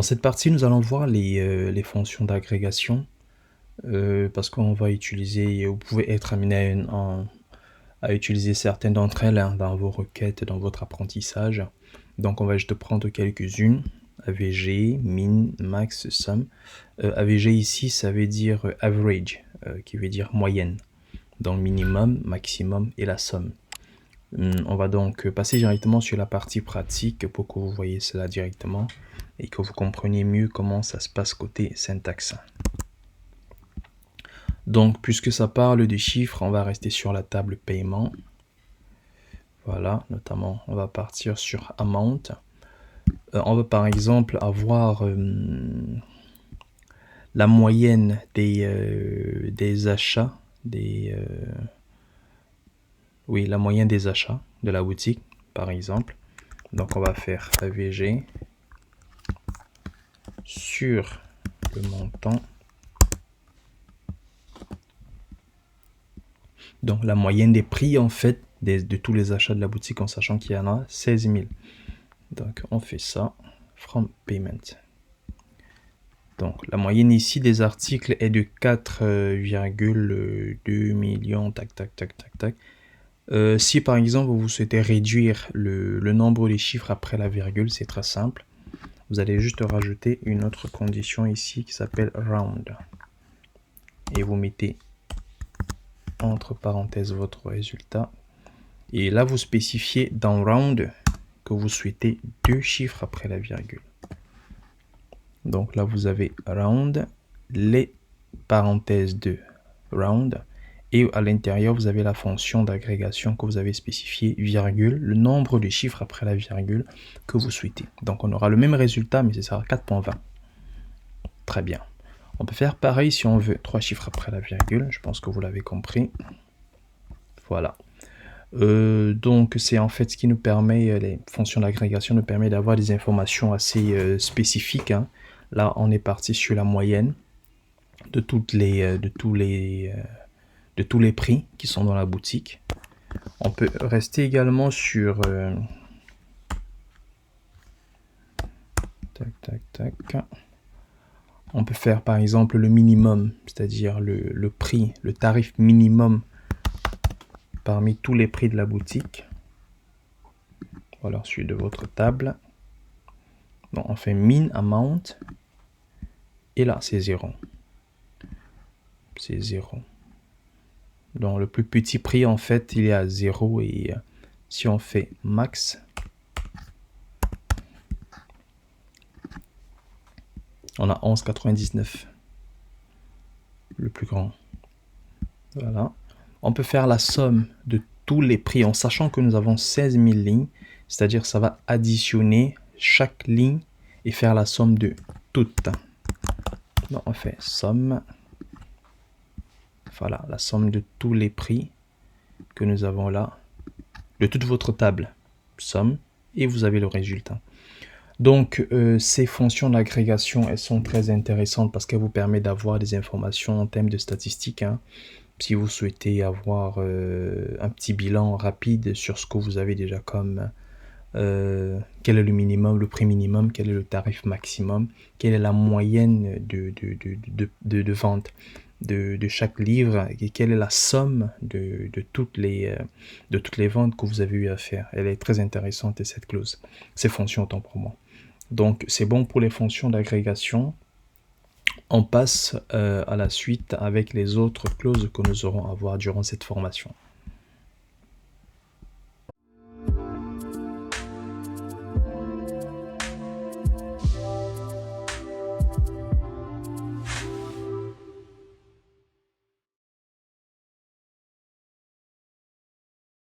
Dans cette partie, nous allons voir les fonctions d'agrégation parce qu'on va utiliser, vous pouvez être amené à utiliser certaines d'entre elles dans vos requêtes, dans votre apprentissage. Donc on va juste prendre quelques-unes. AVG, min, max, sum. AVG ici, ça veut dire average, qui veut dire moyenne. Dans le minimum, maximum et la somme. On va donc passer directement sur la partie pratique pour que vous voyez cela directement et que vous compreniez mieux comment ça se passe côté syntaxe. Donc, puisque ça parle de chiffres, on va rester sur la table paiement. Voilà, notamment, on va partir sur amount. On va par exemple avoir la moyenne des achats, la moyenne des achats de la boutique, par exemple. Donc, on va faire AVG sur le montant. Donc, la moyenne des prix, en fait, de tous les achats de la boutique, en sachant qu'il y en a 16 000. Donc, on fait ça, from payment. Donc, la moyenne ici des articles est de 4,2 millions, tac, tac, tac, tac, tac. Si, par exemple, vous souhaitez réduire le nombre de chiffres après la virgule, c'est très simple. Vous allez juste rajouter une autre condition ici qui s'appelle round. Et vous mettez entre parenthèses votre résultat. Et là, vous spécifiez dans round que vous souhaitez 2 chiffres après la virgule. Donc là, vous avez round, les parenthèses de round. Et à l'intérieur, vous avez la fonction d'agrégation que vous avez spécifiée, virgule, le nombre de chiffres après la virgule que vous souhaitez. Donc on aura le même résultat, mais ce sera 4.20. Très bien. On peut faire pareil si on veut 3 chiffres après la virgule. Je pense que vous l'avez compris. Voilà. Donc c'est en fait ce qui nous permet, les fonctions d'agrégation nous permet d'avoir des informations assez spécifiques. Hein. Là, on est parti sur la moyenne de tous les prix qui sont dans la boutique. On peut rester également sur on peut faire par exemple le minimum, c'est-à-dire le prix, le tarif minimum parmi tous les prix de la boutique. Voilà, celui de votre table. Donc on fait min amount et là c'est 0. C'est 0. Donc le plus petit prix en fait il est à 0 et si on fait max, on a 11,99. Le plus grand. Voilà. On peut faire la somme de tous les prix en sachant que nous avons 16 000 lignes, c'est-à-dire ça va additionner chaque ligne et faire la somme de toutes. Donc on fait somme. Voilà, la somme de tous les prix que nous avons là, de toute votre table, somme, et vous avez le résultat. Donc, ces fonctions d'agrégation, elles sont très intéressantes parce qu'elles vous permettent d'avoir des informations en termes de statistiques. Hein. Si vous souhaitez avoir un petit bilan rapide sur ce que vous avez déjà comme quel est le minimum, le prix minimum, quel est le tarif maximum, quelle est la moyenne de vente de chaque livre et quelle est la somme de toutes les ventes que vous avez eu à faire. Elle est très intéressante, cette clause, ces fonctions autant pour moi. Donc c'est bon pour les fonctions d'agrégation. On passe à la suite avec les autres clauses que nous aurons à voir durant cette formation.